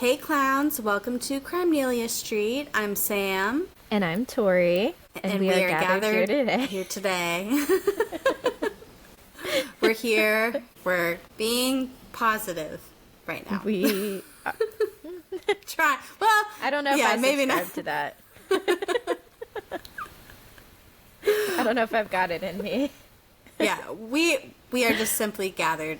Hey clowns, welcome to Crimenelia Street. I'm Sam. And I'm Tori. And we are gathered here today. We're here. We're being positive right now. We try. Well, I don't know if I maybe subscribe not to that. I don't know if I've got it in me. Yeah, we are just simply gathered.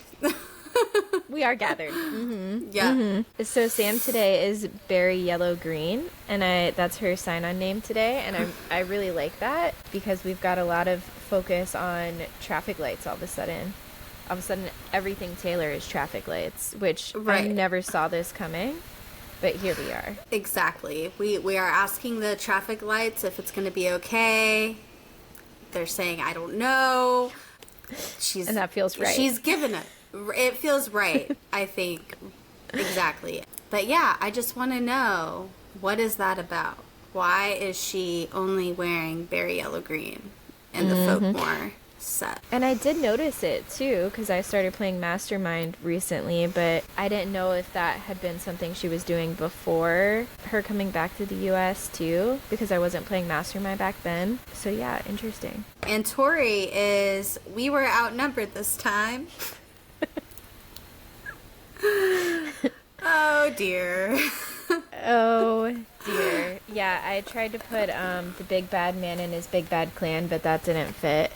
We are gathered. Mm-hmm. Yeah. Mm-hmm. So Sam today is Berry Yellow Green, and that's her sign-on name today, and I really like that because we've got a lot of focus on traffic lights all of a sudden. All of a sudden, everything Taylor is traffic lights, which I never saw this coming, but here we are. Exactly. We are asking the traffic lights if it's going to be okay. They're saying, I don't know. And that feels right. She's given it. It feels right, I think. Exactly. But yeah, I just want to know, what is that about? Why is she only wearing berry yellow green in the Folkmore set? And I did notice it too, because I started playing Mastermind recently, but I didn't know if that had been something she was doing before her coming back to the US too, because I wasn't playing Mastermind back then. So yeah, interesting. And Tori we were outnumbered this time. Oh dear. Oh dear. Yeah, I tried to put the big bad man in his big bad clan, but that didn't fit.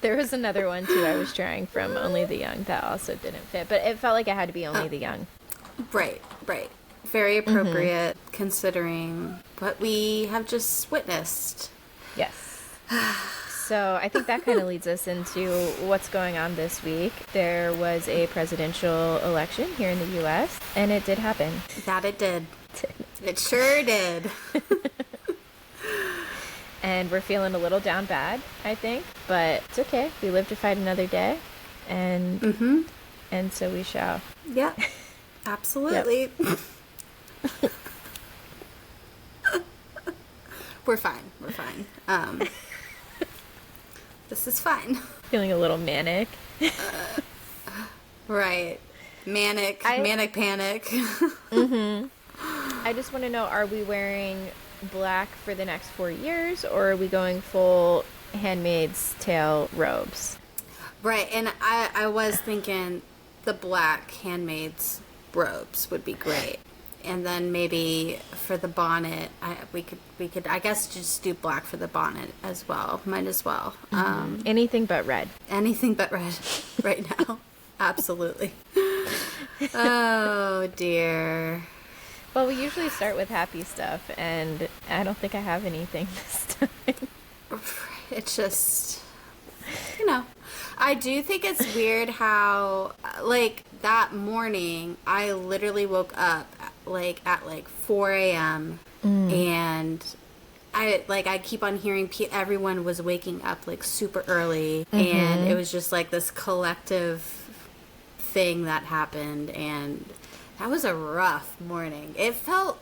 There was another one too I was trying from Only the Young that also didn't fit, but it felt like it had to be Only the Young. Right. Very appropriate considering what we have just witnessed. Yes. So I think that kind of leads us into what's going on this week. There was a presidential election here in the U.S., and it did happen. That it did. It sure did. And we're feeling a little down bad, I think, but it's okay. We live to fight another day, and so we shall. Yeah, absolutely. Yep. We're fine. This is fine. Feeling a little manic. Right. Manic panic. I just want to know, are we wearing black for the next 4 years, or are we going full Handmaid's Tale robes? Right, and I was thinking the black Handmaid's robes would be great. And then maybe for the bonnet, we could I guess just do black for the bonnet as well. Might as well. Anything but red. Anything but red right now. Absolutely. Oh dear. Well, we usually start with happy stuff, and I don't think I have anything this time. It's just, I do think it's weird how, that morning, I literally woke up, at 4 a.m., and I keep on hearing everyone was waking up, super early, and it was just, this collective thing that happened, and that was a rough morning. It felt,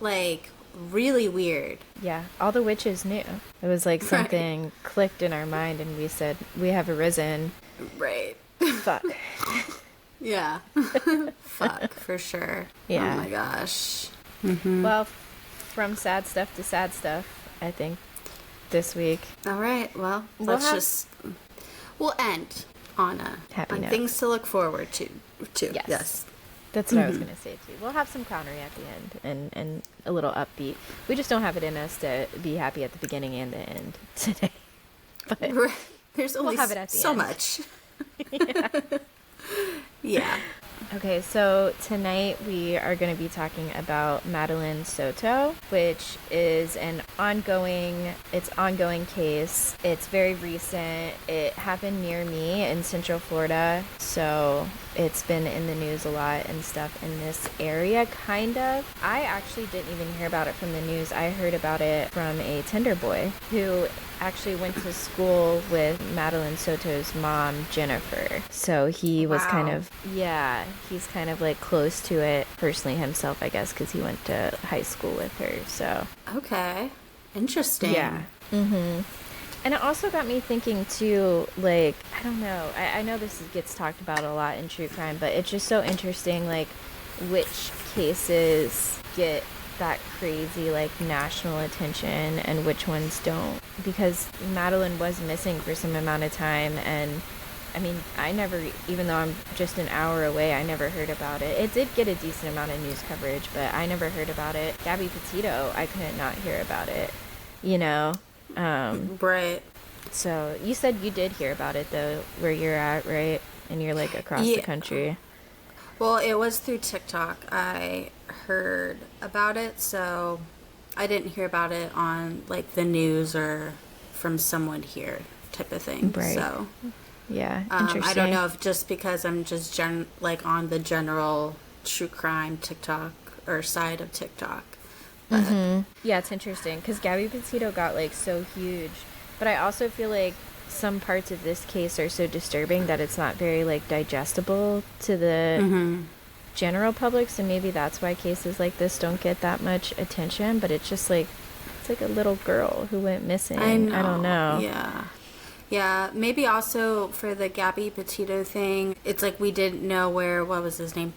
really weird. Yeah, all the witches knew. It was like something clicked in our mind, and we said, we have arisen. Right. Fuck. Yeah. Fuck, for sure. Yeah. Oh my gosh. Well, from sad stuff to sad stuff, I think, this week. All right, well, we'll end on a happy note. Things to look forward to. Yes. That's what I was going to say, too. We'll have some clownery at the end and a little upbeat. We just don't have it in us to be happy at the beginning and the end today. But there's only so much. Yeah. Okay, so tonight we are going to be talking about Madeline Soto, which is an ongoing case. It's very recent. It happened near me in Central Florida, so it's been in the news a lot and stuff in this area, kind of. I actually didn't even hear about it from the news. I heard about it from a Tinder boy who actually went to school with Madeline Soto's mom, Jennifer. So he was he's kind of close to it personally himself, I guess, because he went to high school with her. So okay, interesting. Yeah. And it also got me thinking too, like, I don't know, I know gets talked about a lot in true crime, but it's just so interesting, like, which cases get that crazy, like, national attention and which ones don't. Because Madeline was missing for some amount of time, and I mean, I never, even though I'm just an hour away, I never heard about it. It did get a decent amount of news coverage, but I never heard about it. Gabby Petito, I couldn't not hear about it, you know? Right. So you said you did hear about it though, where you're at, right? And you're like across the country. Well, it was through TikTok. I heard about it, so I didn't hear about it on like the news or from someone here type of thing. Right. So yeah, interesting. I don't know if just because I'm just like on the general true crime TikTok or side of TikTok. But yeah, it's interesting because Gabby Petito got like so huge, but I also feel like some parts of this case are so disturbing that it's not very like digestible to the general public, so maybe that's why cases like this don't get that much attention. But it's just like, it's like a little girl who went missing. I don't know. Yeah, maybe also for the Gabby Petito thing, it's like we didn't know what was his name?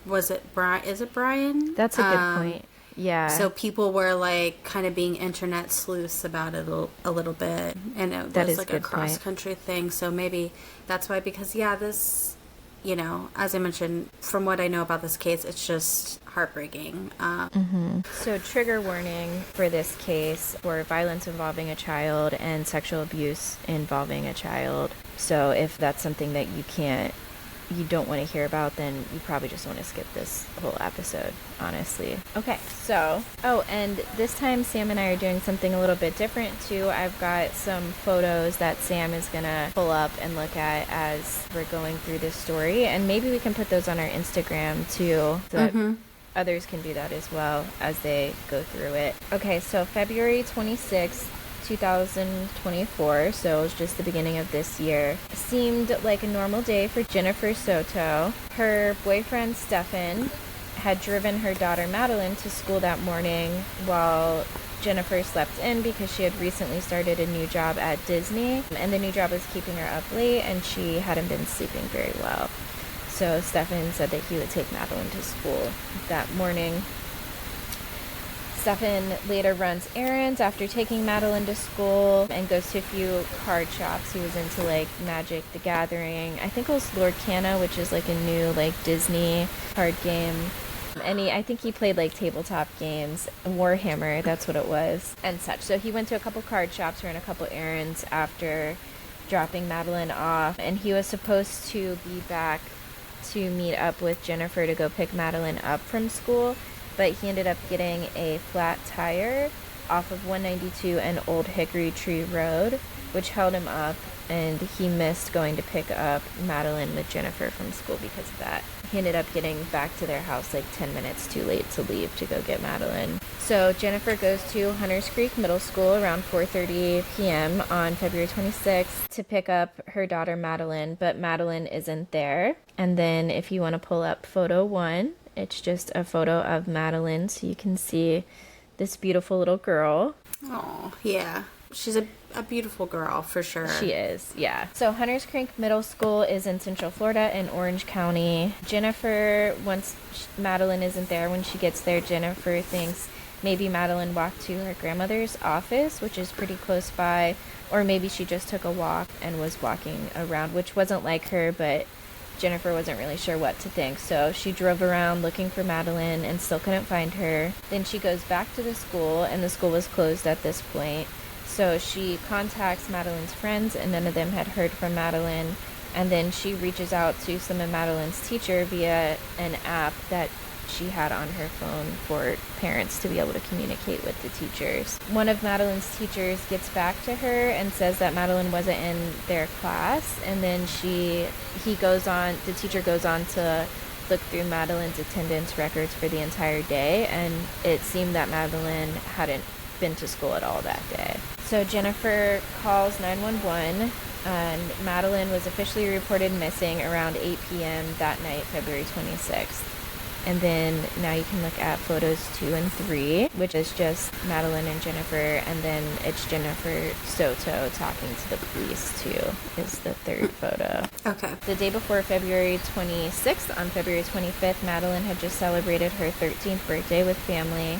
Was it Brian? Is it Brian? That's a good point. Yeah. So people were like kind of being internet sleuths about it a little bit, and it was like a cross country thing. So maybe that's why, because this, you know, as I mentioned, from what I know about this case, it's just heartbreaking. So trigger warning for this case for violence involving a child and sexual abuse involving a child. So if that's something that you don't want to hear about, then you probably just want to skip this whole episode, honestly. Okay, so, and this time Sam and I are doing something a little bit different too. I've got some photos that Sam is gonna pull up and look at as we're going through this story, and maybe we can put those on our Instagram too, so that others can do that as well as they go through it. Okay, so February 26th, 2024, so it was just the beginning of this year. Seemed like a normal day for Jennifer Soto. Her boyfriend Stefan had driven her daughter Madeline to school that morning while Jennifer slept in because she had recently started a new job at Disney, and the new job was keeping her up late and she hadn't been sleeping very well. So Stefan said that he would take Madeline to school that morning. Stefan later runs errands after taking Madeline to school and goes to a few card shops. He was into like Magic the Gathering. I think it was Lord Canna, which is like a new like Disney card game. And I think he played like tabletop games, Warhammer, that's what it was, and such. So he went to a couple card shops, ran a couple errands after dropping Madeline off, and he was supposed to be back to meet up with Jennifer to go pick Madeline up from school. But he ended up getting a flat tire off of 192 and Old Hickory Tree Road, which held him up, and he missed going to pick up Madeline with Jennifer from school because of that. He ended up getting back to their house like 10 minutes too late to leave to go get Madeline. So Jennifer goes to Hunters Creek Middle School around 4:30 p.m. on February 26th to pick up her daughter Madeline, but Madeline isn't there. And then if you want to pull up photo 1, it's just a photo of Madeline, so you can see this beautiful little girl. Oh, yeah. She's a beautiful girl, for sure. She is, yeah. So Hunters Creek Middle School is in Central Florida in Orange County. Jennifer, once Madeline isn't there, when she gets there, Jennifer thinks maybe Madeline walked to her grandmother's office, which is pretty close by, or maybe she just took a walk and was walking around, which wasn't like her, but Jennifer wasn't really sure what to think, so she drove around looking for Madeline and still couldn't find her. Then she goes back to the school, and the school was closed at this point. So she contacts Madeline's friends, and none of them had heard from Madeline. And then she reaches out to some of Madeline's teacher via an app that she had on her phone for parents to be able to communicate with the teachers. One of Madeline's teachers gets back to her and says that Madeline wasn't in their class, and then the teacher goes on to look through Madeline's attendance records for the entire day, and it seemed that Madeline hadn't been to school at all that day. So Jennifer calls 911, and Madeline was officially reported missing around 8 p.m. that night, February 26th. And then now you can look at photos 2 and 3, which is just Madeline and Jennifer, and then it's Jennifer Soto talking to the police too, is the third photo. Okay. The day before February 26th, on February 25th, Madeline had just celebrated her 13th birthday with family.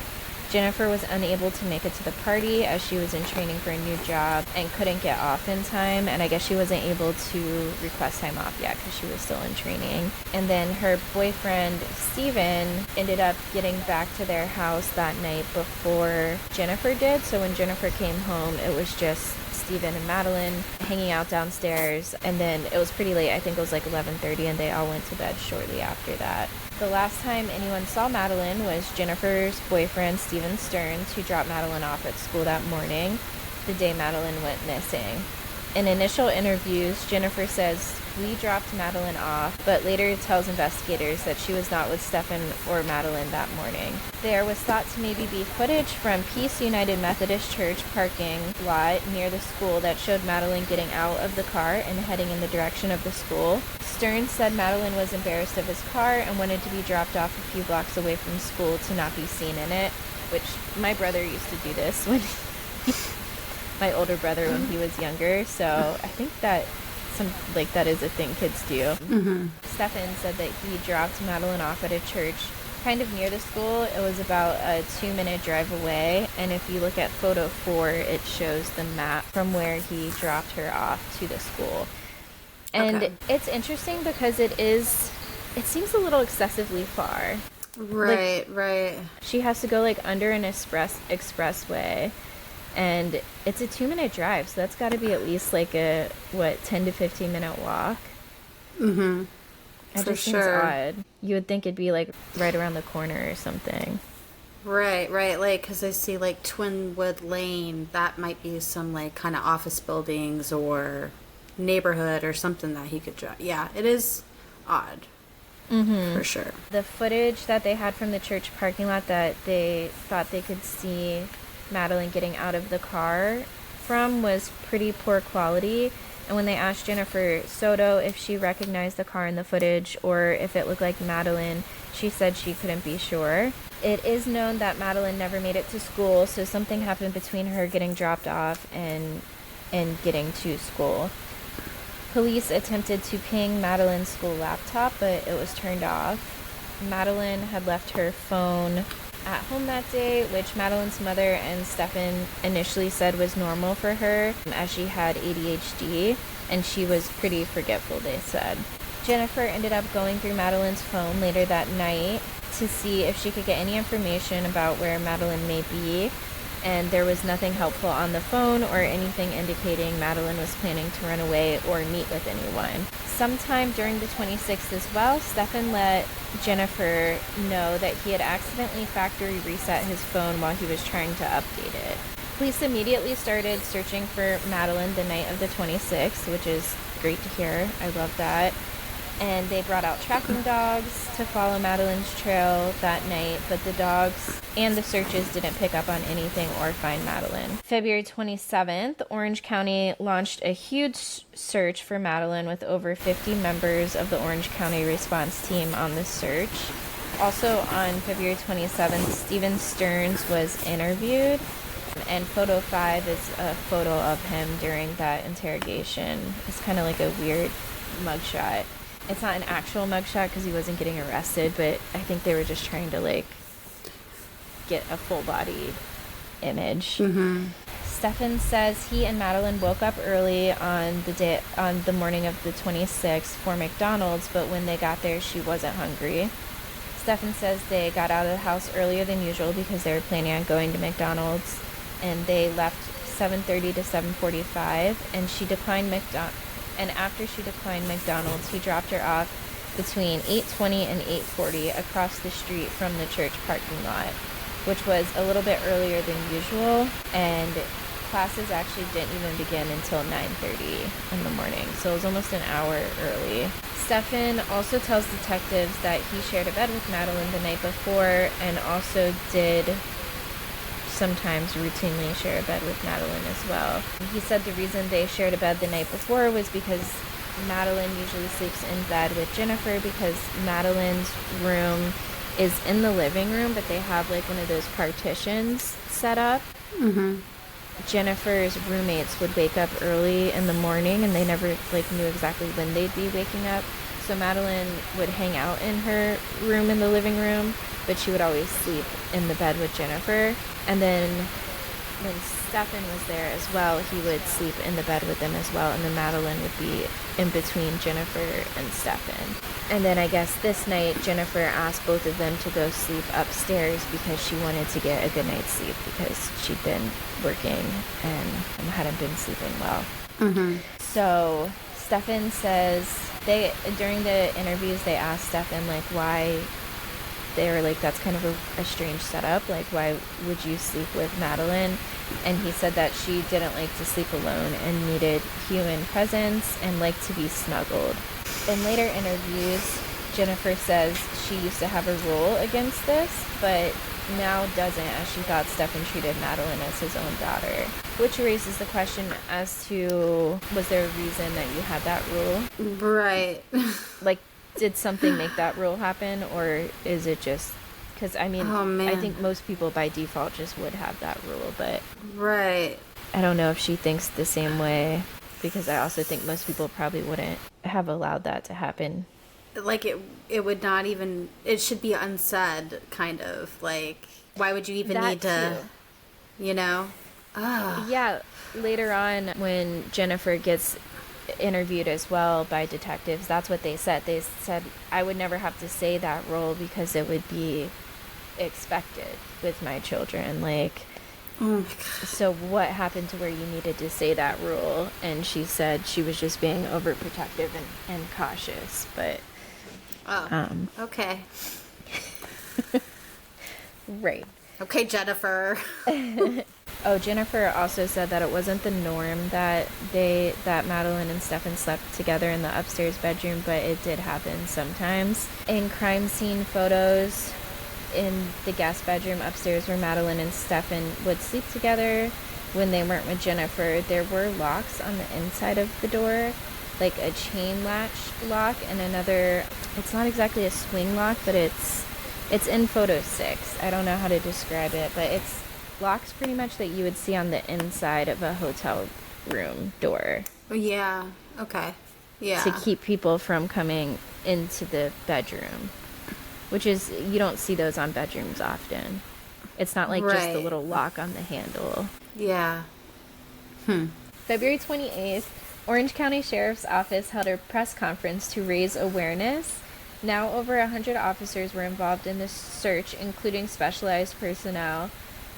Jennifer was unable to make it to the party as she was in training for a new job and couldn't get off in time, and I guess she wasn't able to request time off yet because she was still in training. And then her boyfriend Steven ended up getting back to their house that night before Jennifer did, so when Jennifer came home it was just Steven and Madeline hanging out downstairs, and then it was pretty late. I think it was like 11:30, and they all went to bed shortly after that. The last time anyone saw Madeline was Jennifer's boyfriend, Steven Stearns, who dropped Madeline off at school that morning, the day Madeline went missing. In initial interviews, Jennifer says, "We dropped Madeline off," but later tells investigators that she was not with Stephen or Madeline that morning. There was thought to maybe be footage from Peace United Methodist Church parking lot near the school that showed Madeline getting out of the car and heading in the direction of the school. Stearns said Madeline was embarrassed of his car and wanted to be dropped off a few blocks away from school to not be seen in it, which my brother used to do this when my older brother when he was younger, so I think that that is a thing kids do. Mm-hmm. Stephen said that he dropped Madeline off at a church kind of near the school. It was about a 2-minute drive away, and if you look at photo 4, it shows the map from where he dropped her off to the school. And It's interesting because it seems a little excessively far. Right. She has to go like under an expressway. And it's a 2-minute drive, so that's got to be at least like a 10 to 15 minute walk. Mm-hmm. That just seems odd. You would think it'd be like right around the corner or something. Right. Like, because I see like Twinwood Lane. That might be some like kind of office buildings or neighborhood or something that he could drive. Yeah, it is odd. Mm-hmm. For sure. The footage that they had from the church parking lot that they thought they could see Madeline getting out of the car from was pretty poor quality, and when they asked Jennifer Soto if she recognized the car in the footage or if it looked like Madeline, she said she couldn't be sure. It is known that Madeline never made it to school, so something happened between her getting dropped off and getting to school. Police attempted to ping Madeline's school laptop, but it was turned off. Madeline had left her phone at home that day, which Madeline's mother and Stephen initially said was normal for her, as she had ADHD, and she was pretty forgetful, they said. Jennifer ended up going through Madeline's phone later that night to see if she could get any information about where Madeline may be, and there was nothing helpful on the phone or anything indicating Madeline was planning to run away or meet with anyone. Sometime during the 26th as well, Stephen let Jennifer know that he had accidentally factory reset his phone while he was trying to update it. Police immediately started searching for Madeline the night of the 26th, which is great to hear. I love that. And they brought out tracking dogs to follow Madeline's trail that night, but the dogs and the searches didn't pick up on anything or find Madeline. February 27th, Orange County launched a huge search for Madeline with over 50 members of the Orange County response team on the search. Also on February 27th, Steven Stearns was interviewed, and photo 5 is a photo of him during that interrogation. It's kind of like a weird mugshot. It's not an actual mugshot because he wasn't getting arrested, but I think they were just trying to like get a full body image. Mm-hmm. Stephen says he and Madeline woke up early on the morning of the 26th for McDonald's, but when they got there, she wasn't hungry. Stephen says they got out of the house earlier than usual because they were planning on going to McDonald's, and they left 7:30 to 7:45, and she declined And after she declined McDonald's, he dropped her off between 8:20 and 8:40 across the street from the church parking lot, which was a little bit earlier than usual, and classes actually didn't even begin until 9:30 in the morning, so it was almost an hour early. Stephen also tells detectives that he shared a bed with Madeline the night before and also did sometimes routinely share a bed with Madeline as well. He said the reason they shared a bed the night before was because Madeline usually sleeps in bed with Jennifer because Madeline's room is in the living room, but they have like one of those partitions set up. Mm-hmm. Jennifer's roommates would wake up early in the morning, and they never like knew exactly when they'd be waking up. So Madeline would hang out in her room in the living room, but she would always sleep in the bed with Jennifer. And then when Stefan was there as well, he would sleep in the bed with them as well, and then Madeline would be in between Jennifer and Stefan. And then I guess this night, Jennifer asked both of them to go sleep upstairs because she wanted to get a good night's sleep because she'd been working and hadn't been sleeping well. Mm-hmm. So Stefan says, during the interviews, they asked Stefan, like, why they were like, that's kind of a strange setup. Like, why would you sleep with Madeline? And he said that she didn't like to sleep alone and needed human presence and liked to be snuggled. In later interviews, Jennifer says she used to have a rule against this, but now doesn't, as she thought Stefan treated Madeline as his own daughter. Which raises the question as to, was there a reason that you had that rule? Right. Like, did something make that rule happen, or is it just because I think most people by default just would have that rule, but right, I don't know if she thinks the same way, because I also think most people probably wouldn't have allowed that to happen. Like it would not even, it should be unsaid, kind of like, why would you even that need to too. You know? Ugh. Yeah, later on when Jennifer gets interviewed as well by detectives, that's what they said. They said, I would never have to say that role because it would be expected with my children. Like, oh my God. So what happened to where you needed to say that rule? And she said she was just being overprotective and cautious. But okay. Right. Okay, Jennifer. Oh, Jennifer also said that it wasn't the norm that Madeline and Stefan slept together in the upstairs bedroom, but it did happen sometimes. In crime scene photos in the guest bedroom upstairs where Madeline and Stefan would sleep together when they weren't with Jennifer, there were locks on the inside of the door, like a chain latch lock and another, it's not exactly a swing lock, but it's in photo 6. I don't know how to describe it, but it's locks pretty much that you would see on the inside of a hotel room door. Yeah. Okay. Yeah. To keep people from coming into the bedroom, which is, you don't see those on bedrooms often. It's not like just the little lock on the handle. Yeah. February 28th, Orange County Sheriff's Office held a press conference to raise awareness. Now over 100 officers were involved in this search, including specialized personnel.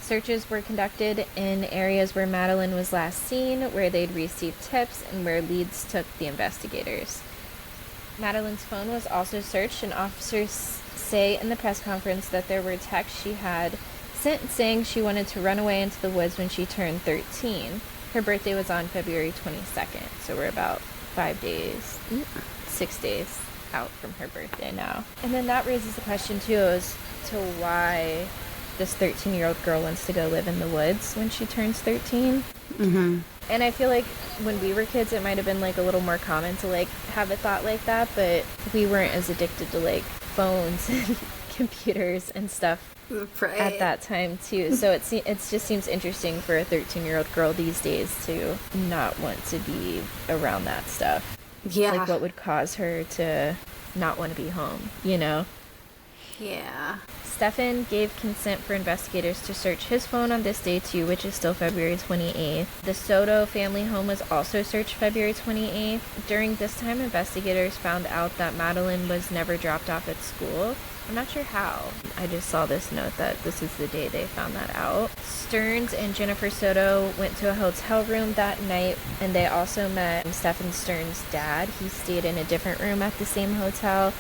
Searches were conducted in areas where Madeline was last seen, where they'd received tips, and where leads took the investigators. Madeline's phone was also searched, and officers say in the press conference that there were texts she had sent saying she wanted to run away into the woods when she turned 13. Her birthday was on February 22nd, so we're about 6 days out from her birthday now. And then that raises the question, too, as to why this 13-year-old girl wants to go live in the woods when she turns 13. Mm-hmm. And I feel like when we were kids, it might have been like a little more common to like have a thought like that, but we weren't as addicted to like phones and computers and stuff at that time too. So it just seems interesting for a 13-year-old girl these days to not want to be around that stuff. Yeah. Like what would cause her to not want to be home, you know? Yeah. Stefan gave consent for investigators to search his phone on this day too, which is still February 28th. The Soto family home was also searched February 28th. During this time, investigators found out that Madeline was never dropped off at school. I'm not sure how. I just saw this note that this is the day they found that out. Stearns and Jennifer Soto went to a hotel room that night, and they also met Stefan Stearns' dad. He stayed in a different room at the same hotel.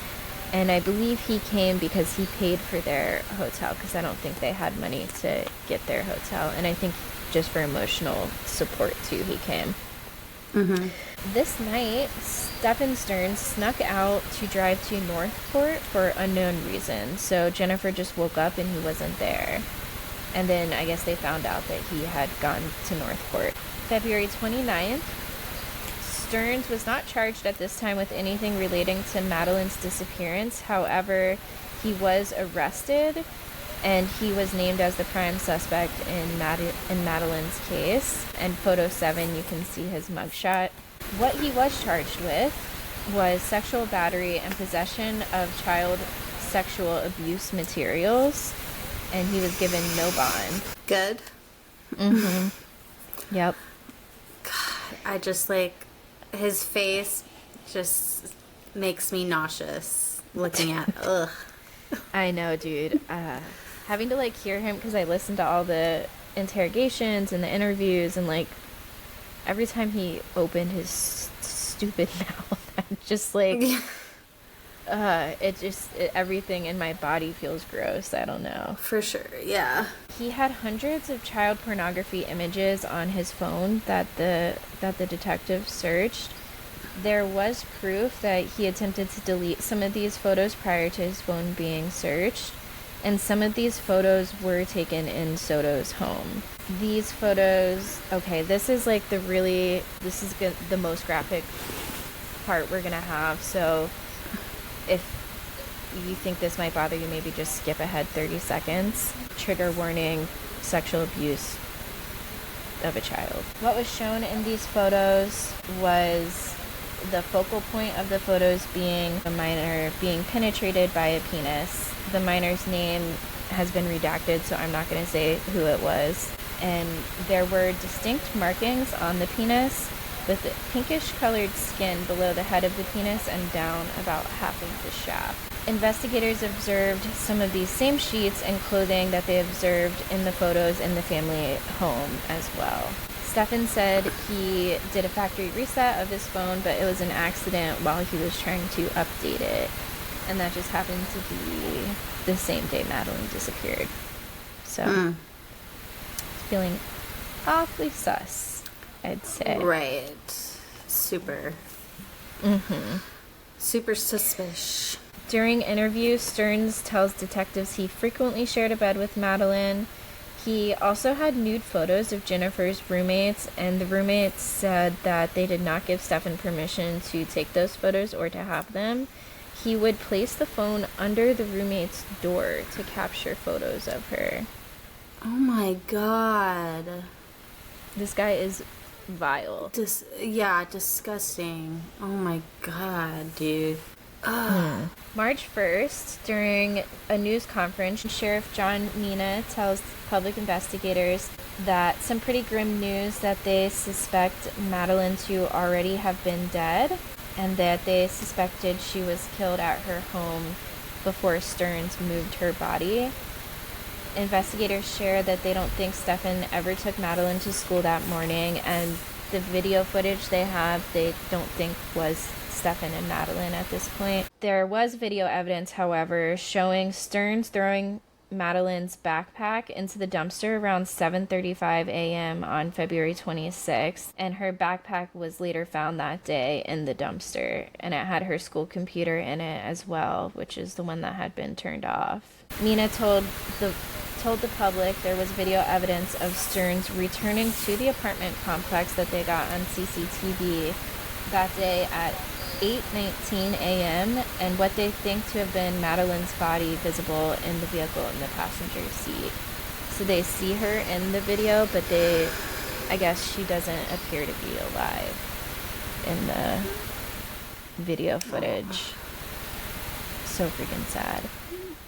And I believe he came because he paid for their hotel, because I don't think they had money to get their hotel. And I think just for emotional support, too, he came. Mm-hmm. This night, Stefan Stearns snuck out to drive to Northport for unknown reasons. So Jennifer just woke up and he wasn't there. And then I guess they found out that he had gone to Northport. February 29th. Stearns was not charged at this time with anything relating to Madeline's disappearance. However, He was arrested, and he was named as the prime suspect in Madeline's case. And photo 7, you can see his mugshot. What he was charged with was sexual battery and possession of child sexual abuse materials, and he was given no bond. Good. Mm-hmm. Yep. God, I just, like, his face just makes me nauseous looking at. Ugh. I know, dude. Having to, like, hear him, because I listened to all the interrogations and the interviews, and, like, every time he opened his stupid mouth, I'm just like, everything in my body feels gross. I don't know. For sure, yeah. He had hundreds of child pornography images on his phone that the detective searched. There was proof that he attempted to delete some of these photos prior to his phone being searched, and some of these photos were taken in Soto's home. These photos, okay, this is like the most graphic part we're gonna have, so if you think this might bother you, maybe just skip ahead 30 seconds. Trigger warning, sexual abuse of a child. What was shown in these photos was the focal point of the photos being a minor being penetrated by a penis. The minor's name has been redacted, so I'm not going to say who it was. And there were distinct markings on the penis with pinkish colored skin below the head of the penis and down about half of the shaft. Investigators observed some of these same sheets and clothing that they observed in the photos in the family home as well. Stefan said he did a factory reset of his phone, but it was an accident while he was trying to update it. And that just happened to be the same day Madeline disappeared. So, feeling awfully sus, I'd say. Right. Super. Mm-hmm. Super suspicious. During interviews, Stearns tells detectives he frequently shared a bed with Madeline. He also had nude photos of Jennifer's roommates, and the roommates said that they did not give Stefan permission to take those photos or to have them. He would place the phone under the roommate's door to capture photos of her. Oh my god. This guy is vile. Disgusting. Oh my god, dude. March 1st, during a news conference, Sheriff John Mina tells public investigators that some pretty grim news that they suspect Madeline to already have been dead, and that they suspected she was killed at her home before Stearns moved her body. Investigators share that they don't think Stefan ever took Madeline to school that morning, and the video footage they have, they don't think was Stefan and Madeline at this point. There was video evidence, however, showing Stearns throwing Madeline's backpack into the dumpster around 7:35 a.m. on February 26th, and her backpack was later found that day in the dumpster, and it had her school computer in it as well, which is the one that had been turned off. Mina told the public there was video evidence of Stearns returning to the apartment complex that they got on CCTV that day at 8:19 a.m. and what they think to have been Madeline's body visible in the vehicle in the passenger seat. So they see her in the video, but I guess she doesn't appear to be alive in the video footage. So freaking sad.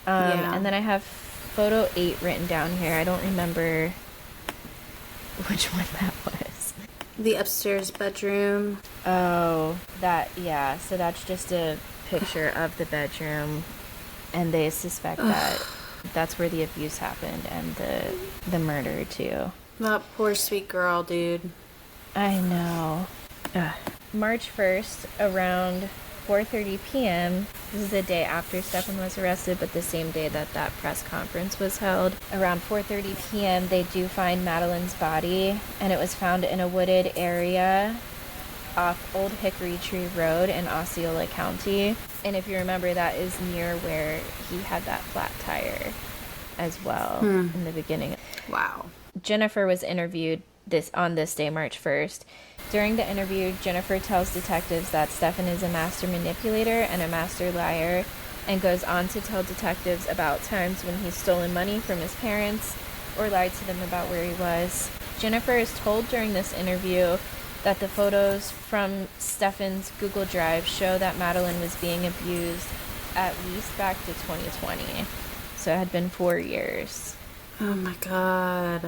Yeah. And then I have photo 8 written down here. I don't remember which one that was. The upstairs bedroom. Oh, yeah. So that's just a picture of the bedroom, and they suspect that that's where the abuse happened and the murder too. That poor sweet girl, dude. I know. Ugh. March 1st, around 4:30 p.m. This is the day after Stefan was arrested, but the same day that press conference was held. Around 4:30 p.m., they do find Madeline's body, and it was found in a wooded area off Old Hickory Tree Road in Osceola County. And if you remember, that is near where he had that flat tire as well in the beginning. Wow. Jennifer was interviewed on this day, March 1st. During the interview, Jennifer tells detectives that Stefan is a master manipulator and a master liar, and goes on to tell detectives about times when he's stolen money from his parents or lied to them about where he was. Jennifer is told during this interview that the photos from Stefan's Google Drive show that Madeline was being abused at least back to 2020. So it had been 4 years. Oh my God.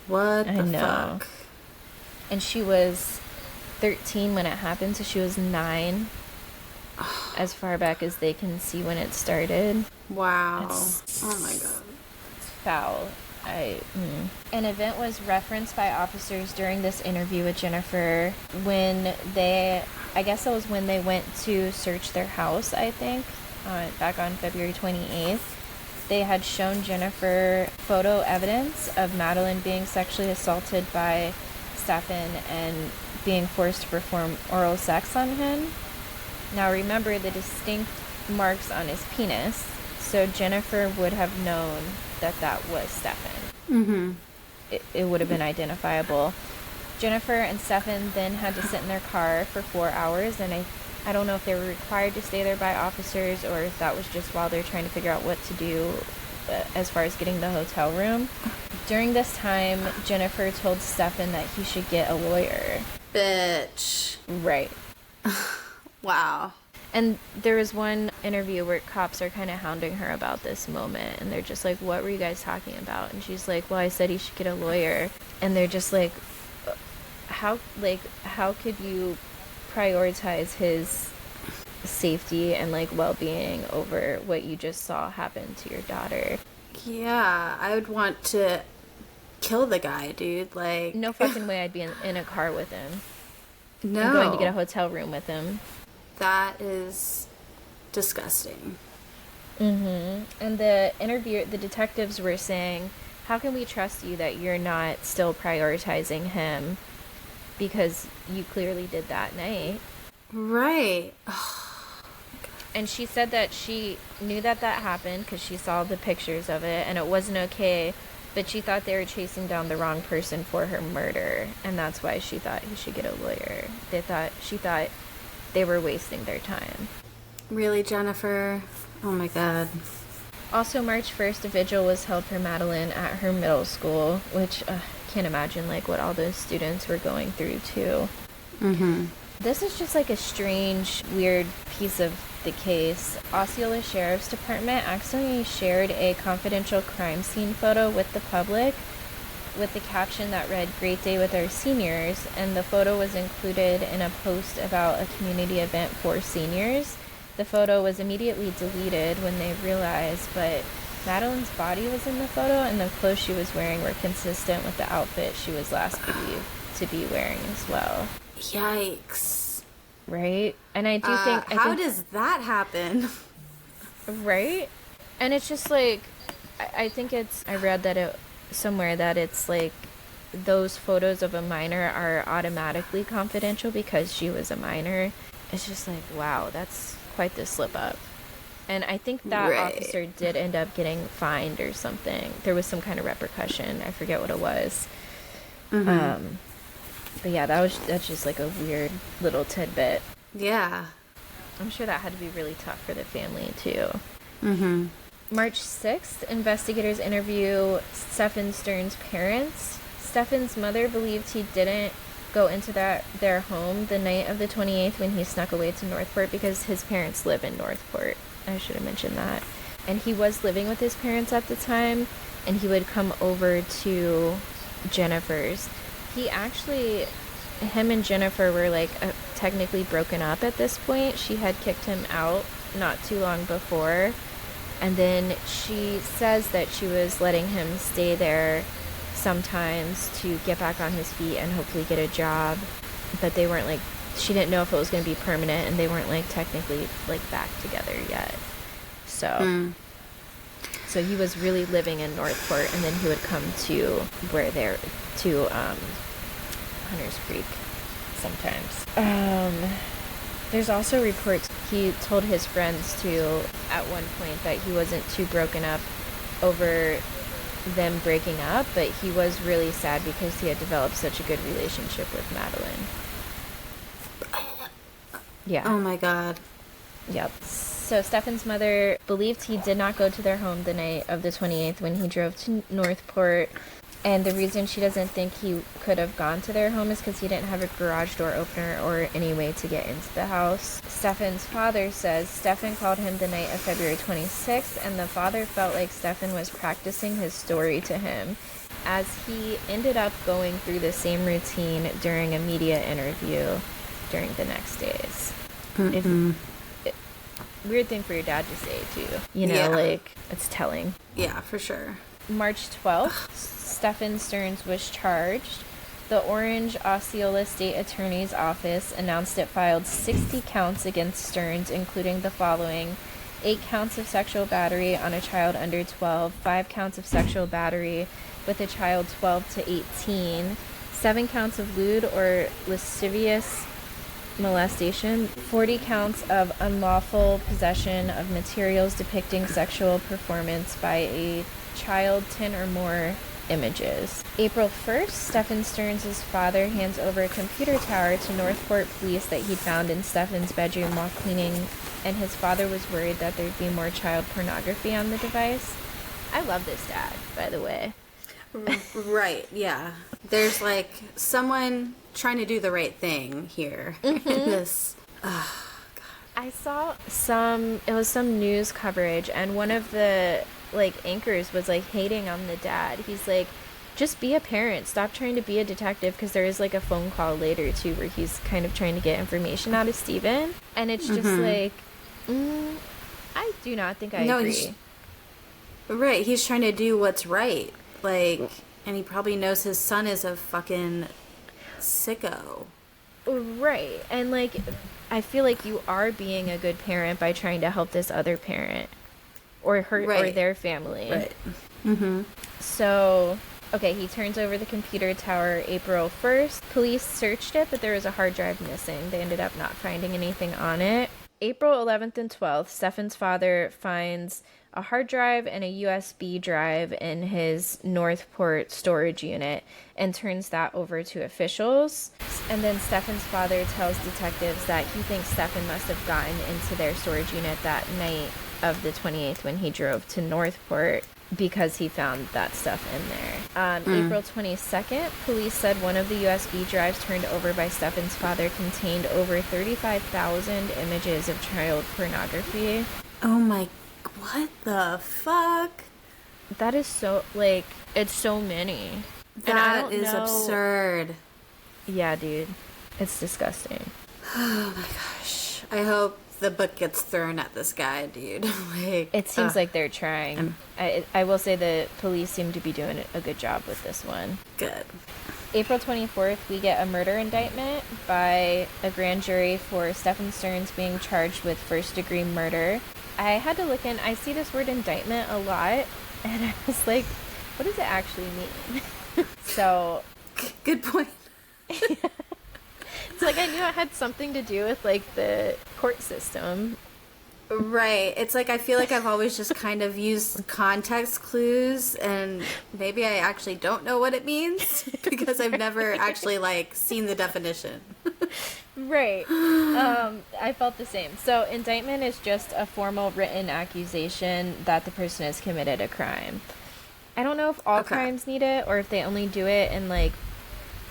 What the fuck? And she was 13 when it happened, so she was 9 as far back as they can see when it started. Wow. Oh my God. It's foul. An event was referenced by officers during this interview with Jennifer when I guess it was when they went to search their house, I think, back on February 28th. They had shown Jennifer photo evidence of Madeline being sexually assaulted by Stefan and being forced to perform oral sex on him. Now remember the distinct marks on his penis, so Jennifer would have known that was Stefan. Mm-hmm. It would have been identifiable. Jennifer and Stefan then had to sit in their car for 4 hours, and I don't know if they were required to stay there by officers or if that was just while they're trying to figure out what to do as far as getting the hotel room. During this time, Jennifer told Stefan that he should get a lawyer. Bitch. Right. Wow. And there was one interview where cops are kind of hounding her about this moment, and they're just like, what were you guys talking about? And she's like, well, I said he should get a lawyer. And they're just like, how could you prioritize his safety and well-being over what you just saw happen to your daughter? Yeah, I would want to kill the guy, dude. No fucking way I'd be in a car with him. No. I'm going to get a hotel room with him. That is disgusting. Mm-hmm. And the detectives were saying, how can we trust you that you're not still prioritizing him? Because you clearly did that night. Right. And she said that she knew that happened because she saw the pictures of it and it wasn't okay, but she thought they were chasing down the wrong person for her murder, and that's why she thought he should get a lawyer. She thought they were wasting their time. Really, Jennifer? Oh my God. Also, March 1st, a vigil was held for Madeline at her middle school, which can't imagine what all those students were going through too. Mm-hmm. This is just a strange, weird piece of the case. Osceola Sheriff's Department accidentally shared a confidential crime scene photo with the public with the caption that read, "Great day with our seniors," and the photo was included in a post about a community event for seniors. The photo was immediately deleted when they realized, but Madeline's body was in the photo and the clothes she was wearing were consistent with the outfit she was last believed to be wearing as well. Yikes. Right? And I do think... How does that happen? Right? And it's just I think I read that somewhere that it's those photos of a minor are automatically confidential because she was a minor. It's just wow, that's quite the slip up. And I think that officer did end up getting fined or something. There was some kind of repercussion. I forget what it was. Mm-hmm. But yeah, that's just a weird little tidbit. Yeah. I'm sure that had to be really tough for the family too. Mm-hmm. March 6th, investigators interview Stefan Stern's parents. Stefan's mother believed he didn't go into their home the night of the 28th when he snuck away to Northport because his parents live in Northport. I should have mentioned that. And he was living with his parents at the time, and he would come over to Jennifer's. Him and Jennifer were technically broken up at this point. She had kicked him out not too long before. And then she says that she was letting him stay there sometimes to get back on his feet and hopefully get a job. But they weren't she didn't know if it was going to be permanent, and they weren't technically back together yet. So so he was really living in Northport, and then he would come to Hunters Creek sometimes. There's also reports he told his friends too at one point that he wasn't too broken up over them breaking up, but he was really sad because he had developed such a good relationship with Madeline. Yeah. Oh my God. Yep. So Stefan's mother believed he did not go to their home the night of the 28th when he drove to Northport. And the reason she doesn't think he could have gone to their home is because he didn't have a garage door opener or any way to get into the house. Stefan's father says Stefan called him the night of February 26th, and the father felt like Stefan was practicing his story to him, as he ended up going through the same routine during a media interview during the next days. Weird thing for your dad to say, too. You know, like, it's telling. Yeah, for sure. March 12th, Stefan Stearns was charged. The Orange Osceola State Attorney's Office announced it filed 60 counts against Stearns, including the following: 8 counts of sexual battery on a child under 12, 5 counts of sexual battery with a child 12 to 18, 7 counts of lewd or lascivious molestation, 40 counts of unlawful possession of materials depicting sexual performance by a child, 10 or more images. April 1st, Stefan Stearns' father hands over a computer tower to Northport police that he'd found in Stefan's bedroom while cleaning, and his father was worried that there'd be more child pornography on the device. I love this dad, by the way. Right, yeah. There's like someone trying to do the right thing here. This, God. I saw some news coverage, and one of the like anchors was like hating on the dad. He's like, just be a parent, stop trying to be a detective, because there is like a phone call later too where he's kind of trying to get information out of Steven, and it's just like, I do not think I agree. Right, he's trying to do what's right, like, and he probably knows his son is a fucking sicko. Right, and like, I feel like you are being a good parent by trying to help this other parent or or their family. Right. So, okay, he turns over the computer tower April 1st. Police searched it, but there was a hard drive missing. They ended up not finding anything on it. April 11th and 12th, Stefan's father finds a hard drive and a USB drive in his Northport storage unit and turns that over to officials. And then Stefan's father tells detectives that he thinks Stefan must have gotten into their storage unit that night of the 28th when he drove to Northport, because he found that stuff in there. April 22nd, police said one of the USB drives turned over by Stefan's father contained over 35,000 images of child pornography. Oh my, what the fuck? That is so, like, it's so many. That is absurd. Yeah, dude. It's disgusting. Oh my gosh. I hope the book gets thrown at this guy, dude. Like, it seems like they're trying. I will say the police seem to be doing a good job with this one. Good. April 24th, we get a murder indictment by a grand jury for Stefan Stearns being charged with first-degree murder. I had to look in. I see this word indictment a lot, and I was like, what does it actually mean? So... Good point. It's like I knew it had something to do with, like, the court system. Right. It's like I feel like I've always just kind of used context clues, and maybe I actually don't know what it means because I've never actually, like, seen the definition. Right. I felt the same. So indictment is just a formal written accusation that the person has committed a crime. I don't know if all crimes need it or if they only do it in, like,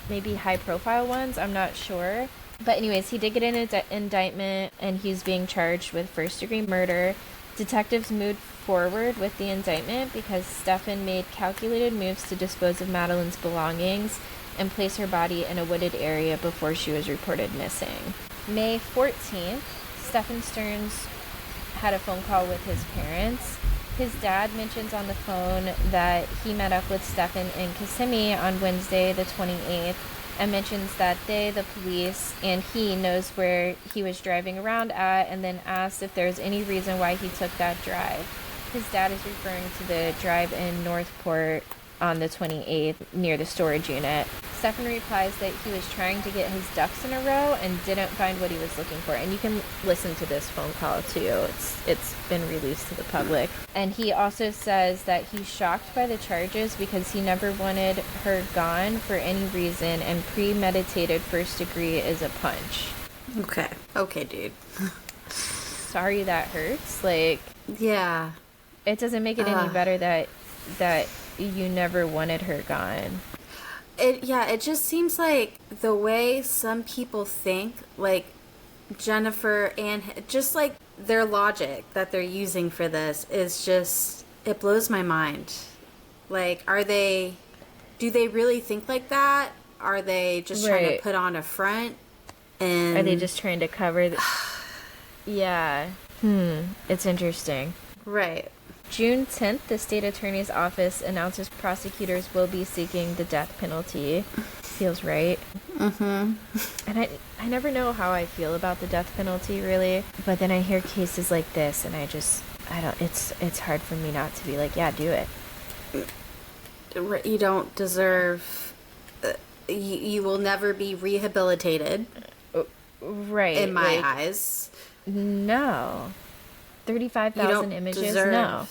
maybe high-profile ones. I'm not sure. But anyways, he did get an indictment, and he's being charged with first-degree murder. Detectives moved forward with the indictment because Stefan made calculated moves to dispose of Madeline's belongings and place her body in a wooded area before she was reported missing. May 14th, Stefan Stearns had a phone call with his parents. His dad mentions on the phone that he met up with Stefan in Kissimmee on Wednesday the 28th and mentions that they, the police, and he knows where he was driving around at, and then asks if there's any reason why he took that drive. His dad is referring to the drive in Northport on the 28th near the storage unit. Stefan replies that he was trying to get his ducks in a row and didn't find what he was looking for. And you can listen to this phone call too. It's been released to the public. And he also says that he's shocked by the charges because he never wanted her gone for any reason, and premeditated first degree is a punch. Okay, dude. sorry that hurts. Like, Yeah. it doesn't make it any better that you never wanted her gone. It just seems like the way some people think, like Jennifer and just like their logic that they're using for this is just, it blows my mind. Like, do they really think like that? Are they just trying to put on a front? And are they just trying to cover Yeah. It's interesting. Right. June 10th, the state attorney's office announces prosecutors will be seeking the death penalty. Feels right. And I never know how I feel about the death penalty, really. But then I hear cases like this, and it's hard for me not to be like, yeah, do it. You don't deserve... you will never be rehabilitated. Right. In my eyes. No. 35,000 images? No.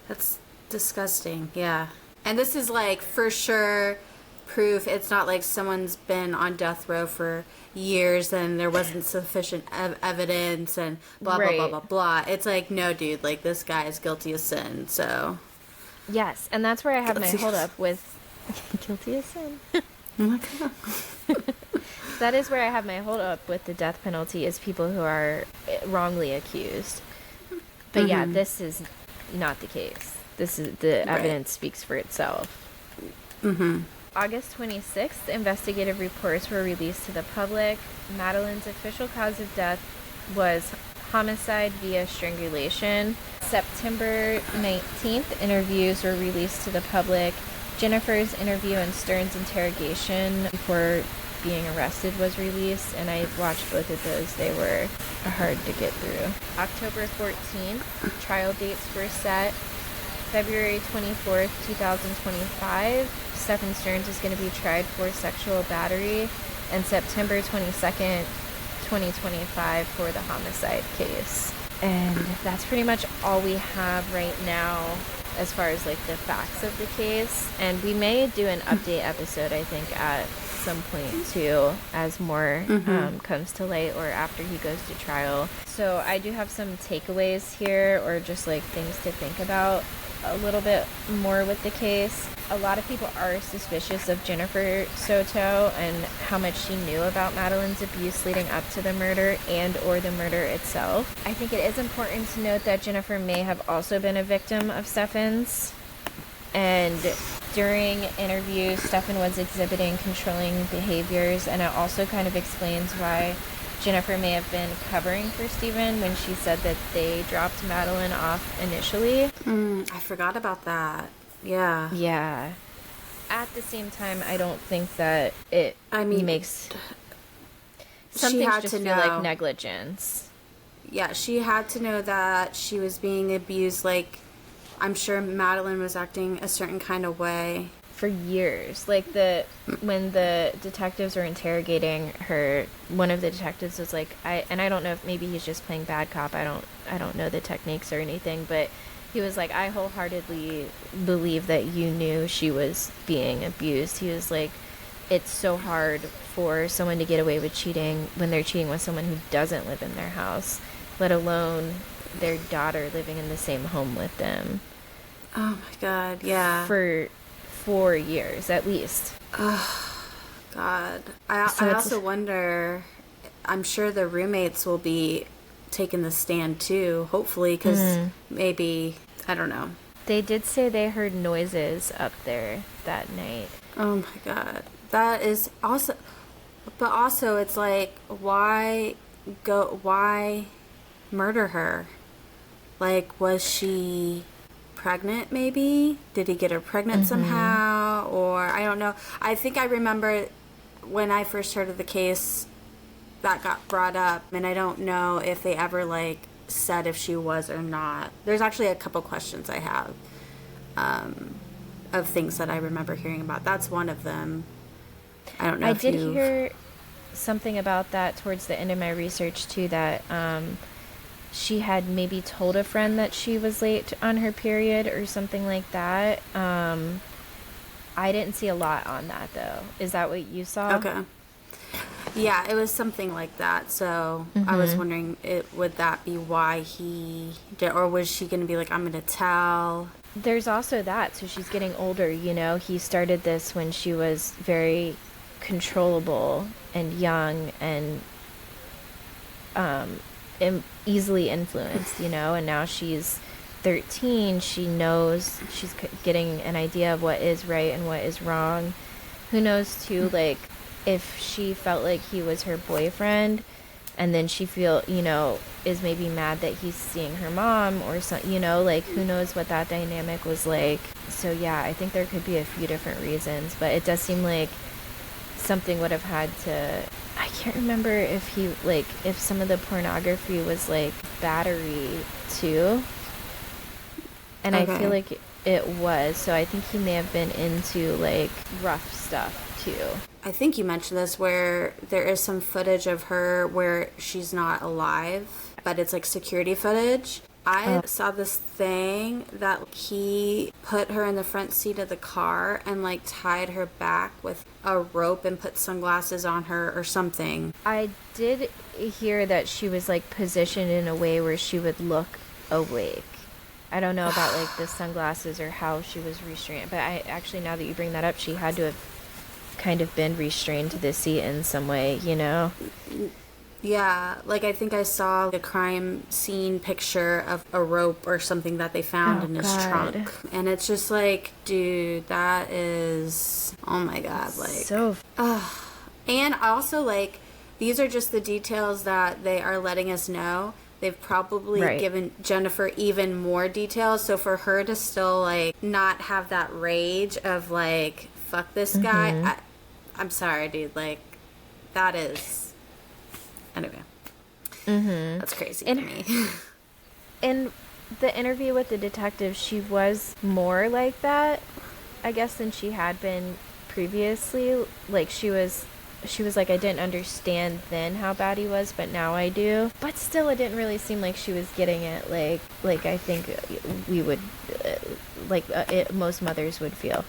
That's disgusting, yeah. And this is like, for sure, proof. It's not like someone's been on death row for years and there wasn't sufficient evidence and blah, blah, blah, blah, blah. It's like, no, dude, like, this guy is guilty of sin, so... Yes, and that's where I have my hold up with... Guilty of sin. Oh my God. That is where I have my hold up with the death penalty, is people who are wrongly accused. But yeah, this is not the case. This is the evidence speaks for itself. August 26th, investigative reports were released to the public. Madeline's official cause of death was homicide via strangulation. September 19th, interviews were released to the public. Jennifer's interview and Stern's interrogation before being arrested was released, and I watched both of those. They were hard to get through. October 14th, trial dates were set. February 24th, 2025, Stephen Stearns is going to be tried for sexual battery, and September 22nd, 2025 for the homicide case. And that's pretty much all we have right now as far as like the facts of the case. And we may do an update episode, I think, at some point too, as more comes to light, or after he goes to trial. So I do have some takeaways here, or just like things to think about a little bit more with the case. A lot of people are suspicious of Jennifer Soto and how much she knew about Madeline's abuse leading up to the murder and or the murder itself. I think it is important to note that Jennifer may have also been a victim of Stefan's, and during interviews Stefan was exhibiting controlling behaviors, and it also kind of explains why Jennifer may have been covering for Stephen when she said that they dropped Madeline off initially. I forgot about that. Yeah. Yeah. At the same time, I don't think that it makes... Some things just feel like negligence. Yeah, she had to know that she was being abused. Like, I'm sure Madeline was acting a certain kind of way. For years. Like, when the detectives were interrogating her, one of the detectives was like, I don't know if maybe he's just playing bad cop. I don't know the techniques or anything, but he was like, I wholeheartedly believe that you knew she was being abused. He was like, it's so hard for someone to get away with cheating when they're cheating with someone who doesn't live in their house, let alone their daughter living in the same home with them. Oh my God, yeah. For 4 years, at least. Oh, God. I also wonder, I'm sure the roommates will be taking the stand too, hopefully, because maybe, I don't know. They did say they heard noises up there that night. Oh my God. That is also, but also it's like, why murder her? Like, was she pregnant maybe? Did he get her pregnant somehow? Or I don't know. I think I remember when I first heard of the case that got brought up, and I don't know if they ever like said if she was or not. There's actually a couple questions I have of things that I remember hearing about. That's one of them. I don't know. I did hear something about that towards the end of my research too, that she had maybe told a friend that she was late on her period or something like that. I didn't see a lot on that though. Is that what you saw? Okay. Yeah, it was something like that. So I was wondering, would that be why he did, or was she going to be like, I'm going to tell? There's also that. So she's getting older, you know. He started this when she was very controllable and young and easily influenced, you know. And now she's 13. She knows, she's getting an idea of what is right and what is wrong. Who knows, too, like, if she felt like he was her boyfriend and then she is maybe mad that he's seeing her mom or something, you know, like, who knows what that dynamic was like. So yeah, I think there could be a few different reasons, but it does seem like something would have had to, I can't remember if some of the pornography was like battery too, and okay. I feel like it was, so I think he may have been into like rough stuff too. I think you mentioned this, where there is some footage of her where she's not alive, but it's like security footage. I saw this thing that he put her in the front seat of the car and like tied her back with a rope and put sunglasses on her or something. I did hear that she was like positioned in a way where she would look awake. I don't know about like the sunglasses or how she was restrained, but I actually, now that you bring that up, she had to have kind of been restrained to the seat in some way, you know? Yeah, like I think I saw a crime scene picture of a rope or something that they found in his trunk. And it's just like, dude, that is, oh my God, like. So. And also, like, these are just the details that they are letting us know. They've probably given Jennifer even more details. So for her to still, like, not have that rage of, like, fuck this guy, I'm sorry, dude. Like, that is... Anyway. That's crazy to me. In the interview with the detective, she was more like that, I guess, than she had been previously. Like, she was like, I didn't understand then how bad he was, but now I do. But still, it didn't really seem like she was getting it like I think we would, most mothers would feel.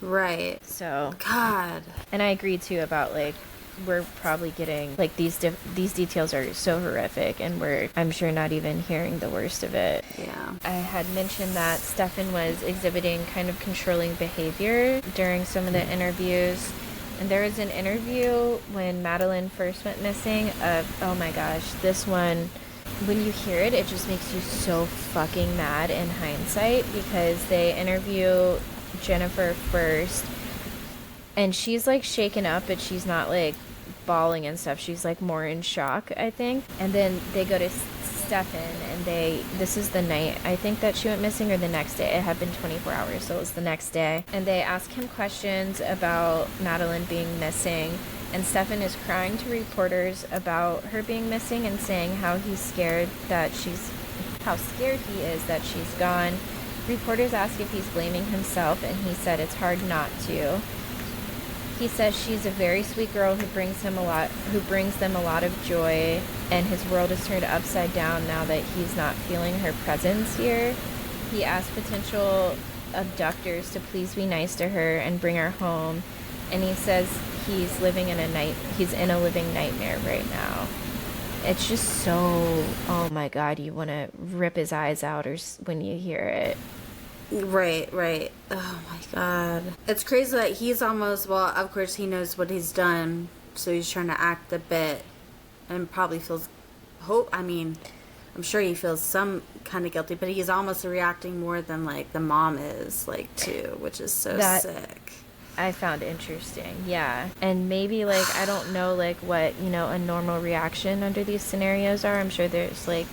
Right. So. God. And I agree, too, about, like, we're probably getting, like, these details are so horrific, and we're, I'm sure, not even hearing the worst of it. Yeah. I had mentioned that Stefan was exhibiting kind of controlling behavior during some of the interviews. And there was an interview when Madeline first went missing of, oh my gosh, this one, when you hear it, it just makes you so fucking mad in hindsight, because they interview Jennifer first, and she's like shaken up, but she's not like bawling and stuff. She's like more in shock, I think. And then they go to Stefan, and this is the night, I think, that she went missing, or the next day. It had been 24 hours, so it was the next day. And they ask him questions about Madeline being missing, and Stefan is crying to reporters about her being missing and saying how he's scared how scared he is that she's gone. Reporters ask if he's blaming himself, and he said it's hard not to. He says she's a very sweet girl who brings them a lot of joy, and his world is turned upside down now that he's not feeling her presence here. He asked potential abductors to please be nice to her and bring her home, and he says he's in a living nightmare right now. It's just so, oh my God, you want to rip his eyes out when you hear it. Right. Oh my God. It's crazy that he's almost, well, of course he knows what he's done, so he's trying to act a bit and probably feels I'm sure he feels some kind of guilty, but he's almost reacting more than like the mom is, like, too, which is so sick. I found interesting, yeah. And maybe, like, I don't know, like, what, a normal reaction under these scenarios are. I'm sure there's, like,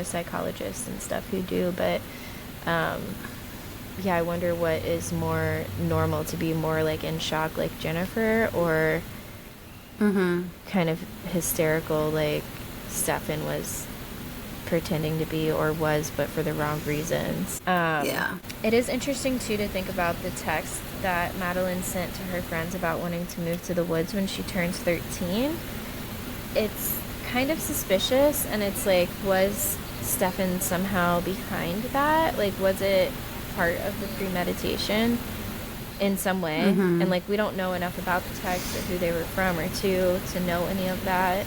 psychologists and stuff who do, but yeah, I wonder what is more normal, to be more like in shock like Jennifer, or kind of hysterical like Stefan was pretending to be, or was, but for the wrong reasons. Yeah. It is interesting too to think about the text that Madeline sent to her friends about wanting to move to the woods when she turns 13. It's kind of suspicious, and it's like, was Stefan somehow behind that? Like, was it part of the premeditation? in some way. And like we don't know enough about the text or who they were from or to know any of that.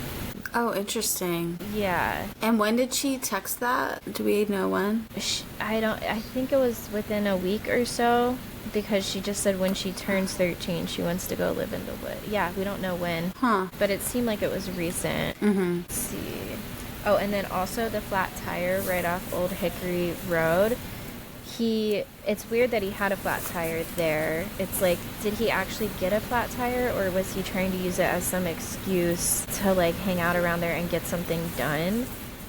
Oh, interesting. Yeah. And when did she text that? Do we know when? I think it was within a week or so, because she just said when she turns 13 she wants to go live in the wood. Yeah, we don't know when. Huh. But it seemed like it was recent. Let's see. Oh, and then also the flat tire right off Old Hickory Road. It's weird that he had a flat tire there. It's like, did he actually get a flat tire, or was he trying to use it as some excuse to like hang out around there and get something done?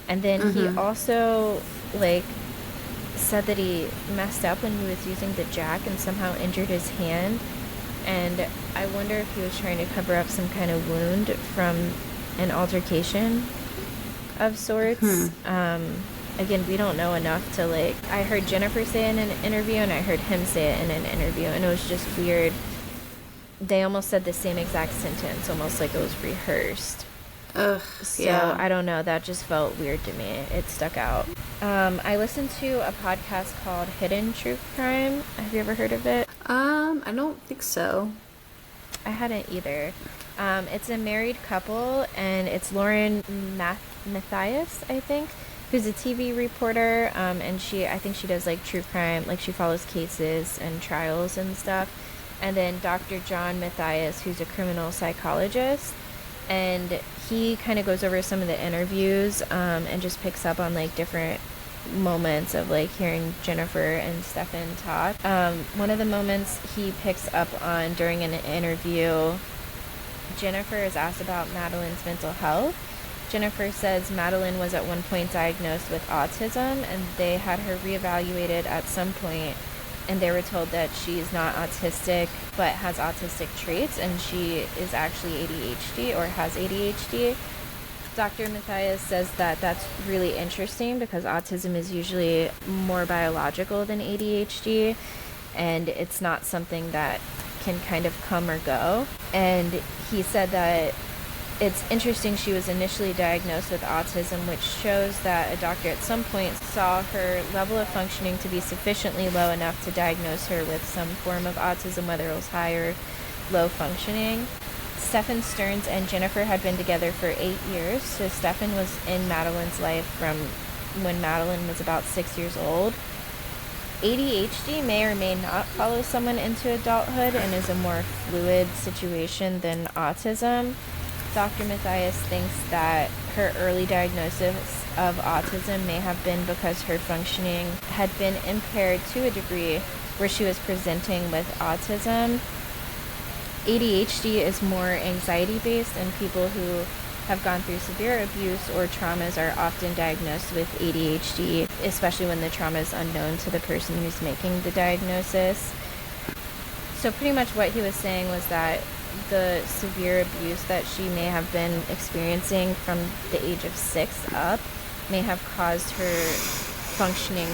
And then he also like said that he messed up when he was using the jack and somehow injured his hand. And I wonder if he was trying to cover up some kind of wound from an altercation of sorts. Again, we don't know enough to like, I heard Jennifer say it in an interview and I heard him say it in an interview, and it was just weird. They almost said the same exact sentence, almost like it was rehearsed. Ugh, So yeah. I don't know, that just felt weird to me. It stuck out. I listened to a podcast called Hidden True Crime. Have you ever heard of it? I don't think so. I hadn't either. It's a married couple, and it's Lauren Matthias, I think, who's a TV reporter, and I think she does like true crime, like she follows cases and trials and stuff. And then Dr. John Matthias, who's a criminal psychologist, and he kind of goes over some of the interviews and just picks up on like different moments of like hearing Jennifer and Stefan talk. One of the moments he picks up on during an interview, Jennifer is asked about Madeline's mental health. Jennifer says Madeline was at one point diagnosed with autism, and they had her reevaluated at some point, and they were told that she is not autistic but has autistic traits, and she is actually ADHD or has ADHD. Dr. Matthias says that that's really interesting because autism is usually more biological than ADHD, and it's not something that can kind of come or go. And he said that it's interesting she was initially diagnosed with autism, which shows that a doctor at some point saw her level of functioning to be sufficiently low enough to diagnose her with some form of autism, whether it was high or low functioning. Stefan Stearns and Jennifer had been together for 8 years, so Stefan was in Madeline's life from when Madeline was about 6 years old. ADHD may or may not follow someone into adulthood and is a more fluid situation than autism. Dr. Matthias thinks that her early diagnosis of autism may have been because her functioning had been impaired to a degree where she was presenting with autism. ADHD is more anxiety-based, and people who have gone through severe abuse or traumas are often diagnosed with ADHD, especially when the trauma is unknown to the person who's making the diagnosis. So pretty much what he was saying was that the severe abuse that she may have been experiencing from the age of 6 up may have caused her functioning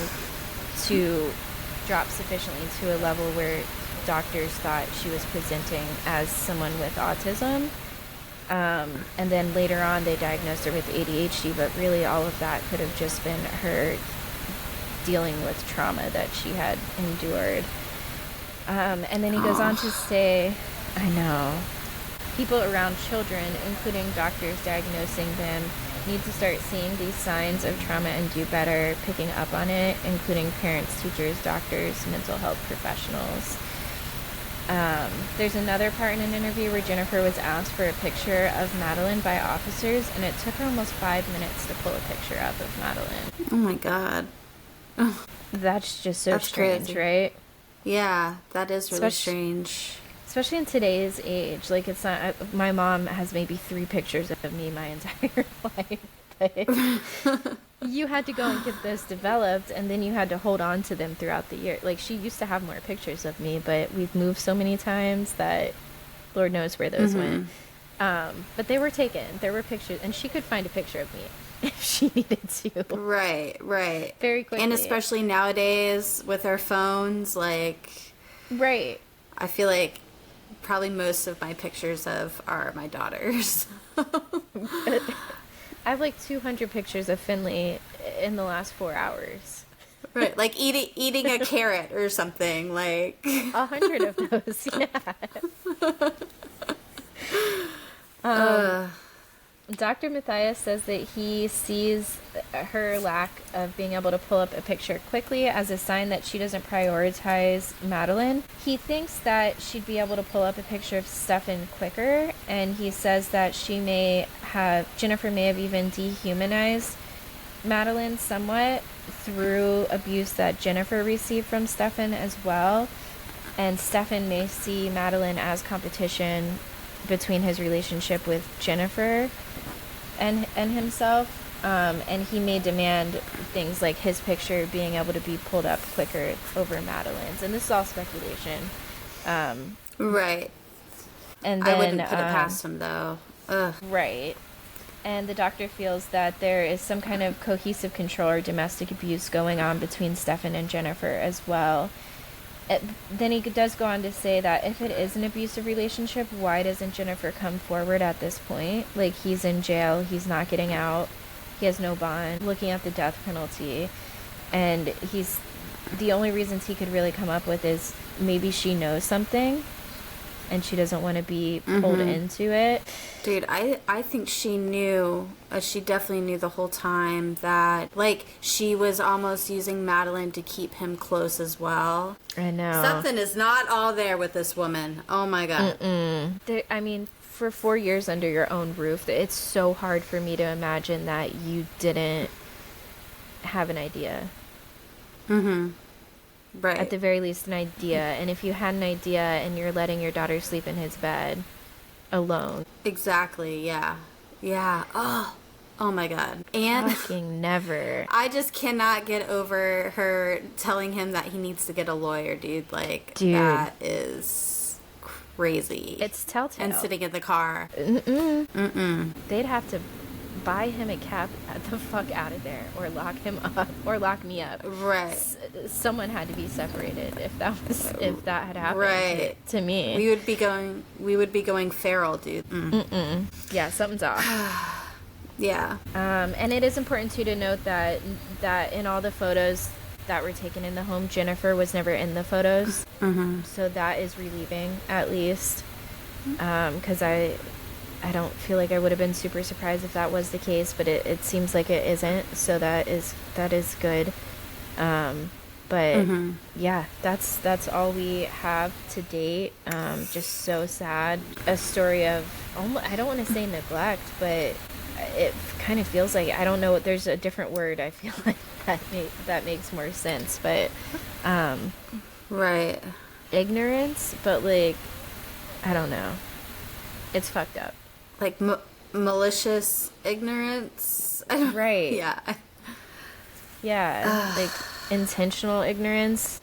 to drop sufficiently to a level where doctors thought she was presenting as someone with autism. And then later on they diagnosed her with ADHD, but really all of that could have just been her dealing with trauma that she had endured. And then he goes on to say, I know, people around children, including doctors diagnosing them, need to start seeing these signs of trauma and do better picking up on it, including parents, teachers, doctors, mental health professionals. There's another part in an interview where Jennifer was asked for a picture of Madeline by officers, and it took her almost 5 minutes to pull a picture up of Madeline. Oh my god. Oh, that's just so that's strange, crazy. Right? Yeah, that is really strange. Especially in today's age. Like, it's not... my mom has maybe 3 pictures of me my entire life. But you had to go and get those developed, and then you had to hold on to them throughout the year. Like, she used to have more pictures of me, but we've moved so many times that Lord knows where those went. But they were taken. There were pictures, and she could find a picture of me if she needed to. Right. Very quickly. And especially nowadays with our phones, like... Right. I feel like probably most of my pictures are my daughters. I have like 200 pictures of Finley in the last 4 hours. Right, like eating a carrot or something, like 100 of those, yeah. Dr. Matthias says that he sees her lack of being able to pull up a picture quickly as a sign that she doesn't prioritize Madeline. He thinks that she'd be able to pull up a picture of Stefan quicker, and he says that Jennifer may have even dehumanized Madeline somewhat through abuse that Jennifer received from Stefan as well. And Stefan may see Madeline as competition between his relationship with Jennifer and himself, and he may demand things like his picture being able to be pulled up quicker over Madeline's, and this is all speculation. Right. And then, I wouldn't put it past him, though. Ugh. Right. And the doctor feels that there is some kind of cohesive control or domestic abuse going on between Stefan and Jennifer as well. Then he does go on to say that if it is an abusive relationship, why doesn't Jennifer come forward at this point? Like, he's in jail, he's not getting out, he has no bond, looking at the death penalty, and the only reasons he could really come up with is maybe she knows something and she doesn't want to be pulled into it. Dude, I think she knew, she definitely knew the whole time that, like, she was almost using Madeline to keep him close as well. I know. Something is not all there with this woman. Oh my God. I mean, for 4 years under your own roof, it's so hard for me to imagine that you didn't have an idea. Right. At the very least, an idea. And if you had an idea and you're letting your daughter sleep in his bed alone. Exactly, yeah. Yeah. Oh my God. And fucking never. I just cannot get over her telling him that he needs to get a lawyer, dude. Like, that is crazy. It's telltale. And sitting in the car. They'd have to buy him a cab the fuck out of there, or lock him up, or lock me up. Right. Someone had to be separated if that had happened right. to me. We would be going feral, dude. Yeah, something's off. Yeah. And it is important too to note that in all the photos that were taken in the home, Jennifer was never in the photos. So that is relieving, at least, because I don't feel like I would have been super surprised if that was the case, but it seems like it isn't, so that is good. But yeah, that's all we have to date. Just so sad. A story of I don't want to say neglect, but it kind of feels like, I don't know, there's a different word I feel like that makes more sense, but right, ignorance, but like, I don't know, it's fucked up. Like malicious ignorance. Right. Yeah. Yeah. Like intentional ignorance.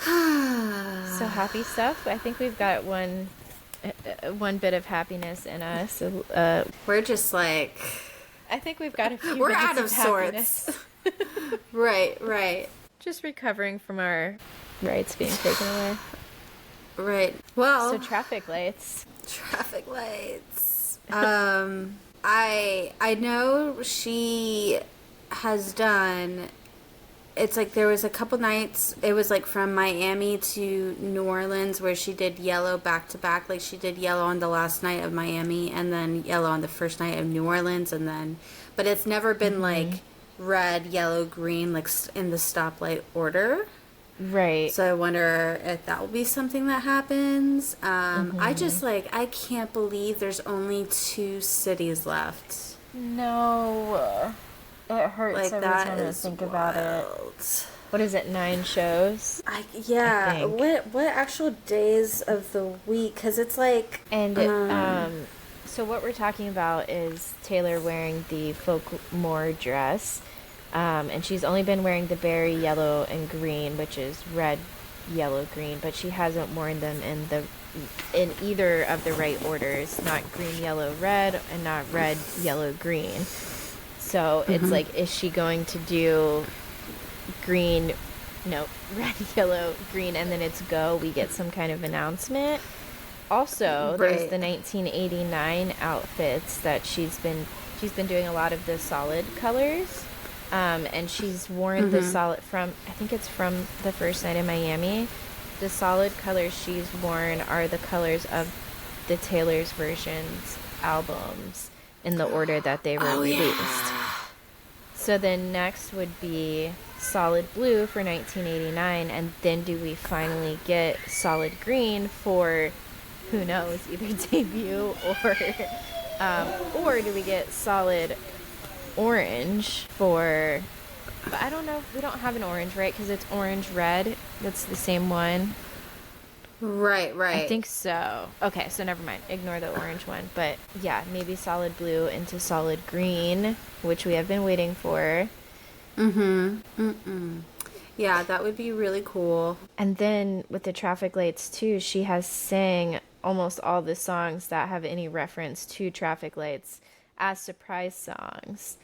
So happy stuff. I think we've got one bit of happiness in us. We're just like, I think we've got a few we're minutes out of sorts. Right. Just recovering from our rights being taken away. Right. Well, so traffic lights. I know she has done, it's like there was a couple nights, it was like from Miami to New Orleans where she did yellow back to back. Like she did yellow on the last night of Miami and then yellow on the first night of New Orleans, and then, but it's never been like red, yellow, green, like in the stoplight order. Right. So I wonder if that will be something that happens. I just I can't believe there's only 2 cities left. No. It hurts like, every time I think about it. What is it, 9 shows? Yeah. What actual days of the week? Because it's like... And so what we're talking about is Taylor wearing the folklore dress. And she's only been wearing the berry yellow and green, which is red, yellow, green, but she hasn't worn them in either of the right orders, not green, yellow, red, and not red, yellow, green. So it's like, is she going to do red, yellow, green, and then it's go, we get some kind of announcement? Also, there's the 1989 outfits that she's been doing a lot of the solid colors. And she's worn the solid from, I think it's from the first night in Miami. The solid colors she's worn are the colors of the Taylor's Versions albums in the order that they were released. Yeah. So then next would be solid blue for 1989, and then do we finally get solid green for, who knows, either debut or do we get solid orange for, but I don't know, we don't have an orange, right? Because it's orange red. That's the same one. Right. I think so. Okay, so never mind. Ignore the orange one. But yeah, maybe solid blue into solid green, which we have been waiting for. Yeah, that would be really cool. And then with the traffic lights too, she has sang almost all the songs that have any reference to traffic lights as surprise songs.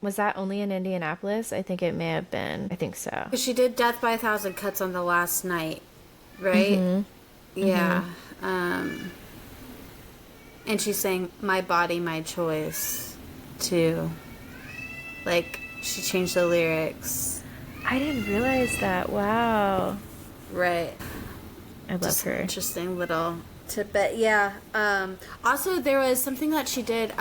Was that only in Indianapolis? I think it may have been. I think so. She did Death by a Thousand Cuts on the last night, right? Yeah. And she sang My Body, My Choice, too. Like, she changed the lyrics. I didn't realize that. Wow. Right. I love her. Interesting little tidbit. Yeah. Also, there was something that she did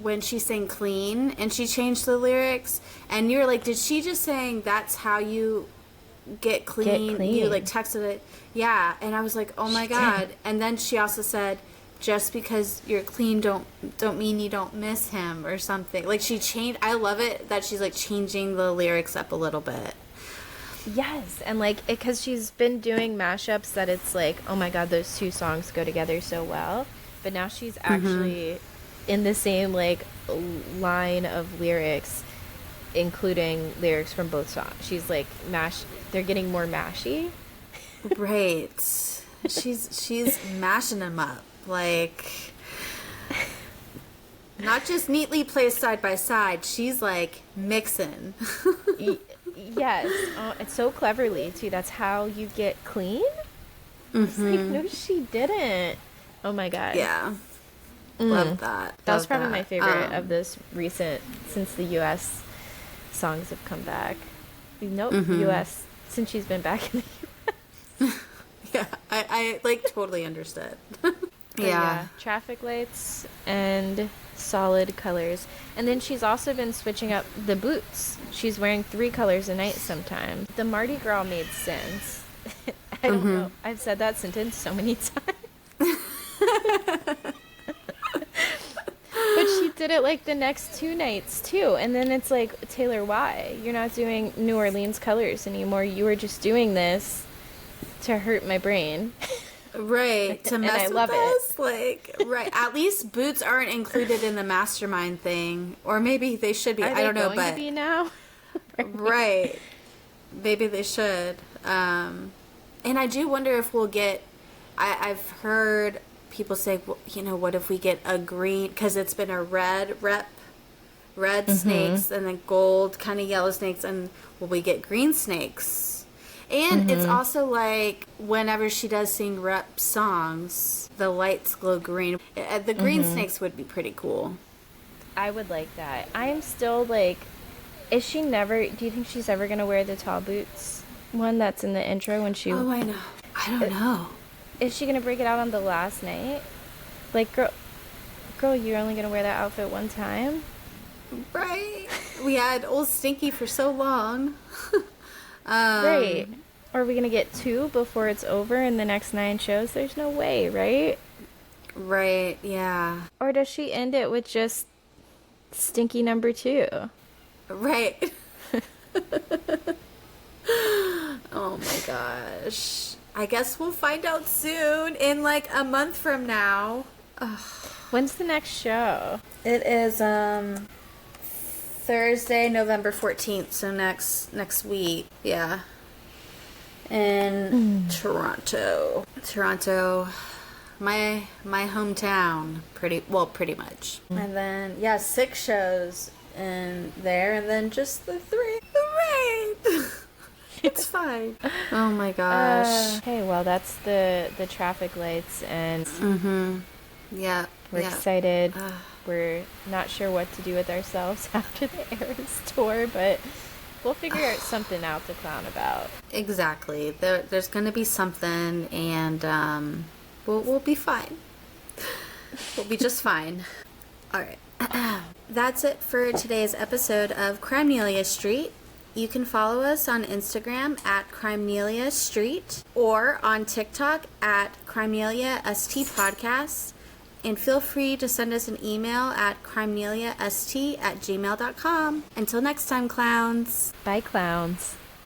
when she sang Clean, and she changed the lyrics, and you were like, did she just saying that's how you get clean? You like texted it. Yeah. And I was like, oh my God. And then she also said, just because you're clean don't mean you don't miss him or something. Like, she changed. I love it that she's like changing the lyrics up a little bit. Yes, and like, because she's been doing mashups that it's like, oh my God, those two songs go together so well. But now she's actually in the same like line of lyrics, including lyrics from both songs. She's like they're getting more mashy. Right. She's mashing them up, like, not just neatly placed side by side. She's like mixing. Yes, it's so cleverly too. That's how you get clean. It's like, no, she didn't. Oh my God. Yeah. Love that. That was probably my favorite of this recent, since the U.S. songs have come back. Nope, U.S. since she's been back in the U.S. Yeah, I like totally understood. Yeah. Traffic lights and solid colors. And then she's also been switching up the boots. She's wearing 3 colors a night sometimes. The Mardi Gras made sense. I don't know. I've said that sentence so many times. But she did it like the next 2 nights too. And then it's like, Taylor, why? You're not doing New Orleans colors anymore. You were just doing this to hurt my brain. Right, to mess and I love with us. Like, right. At least boots aren't included in the mastermind thing, or maybe they should be. I don't know, but to be now. Right, maybe they should. And I do wonder if we'll get. I've heard people say, well, you know, what if we get a green? Because it's been a red snakes, and then gold kind of yellow snakes, and will we get green snakes? And it's also like, whenever she does sing rep songs, the lights glow green. The green snakes would be pretty cool. I would like that. I am still like, do you think she's ever going to wear the tall boots one that's in the intro when she... Oh, I know. I don't know. Is she going to break it out on the last night? Like, girl, you're only going to wear that outfit one time? Right. We had Old Stinky for so long. Right. Are we going to get 2 before it's over in the next 9 shows? There's no way, right? Right, yeah. Or does she end it with just Stinky number 2? Right. Oh my gosh. I guess we'll find out soon, in like a month from now. Ugh. When's the next show? It is Thursday, November 14th, so next week. Yeah. In Toronto. My hometown, pretty much. And then 6 shows in there, and then just the 3. Hooray! It's fine. Oh my gosh. Okay, well, that's the traffic lights, and Yeah. we're excited. We're not sure what to do with ourselves after the Eras tour, but we'll figure out something out to clown about. Exactly. There's going to be something, and we'll be fine. We'll be just fine. All right. That's it for today's episode of Crimenelia Street. You can follow us on Instagram at Crimenelia Street or on TikTok at Crimenelia ST Podcast. And feel free to send us an email at crimeneliast@gmail.com. Until next time, clowns. Bye, clowns.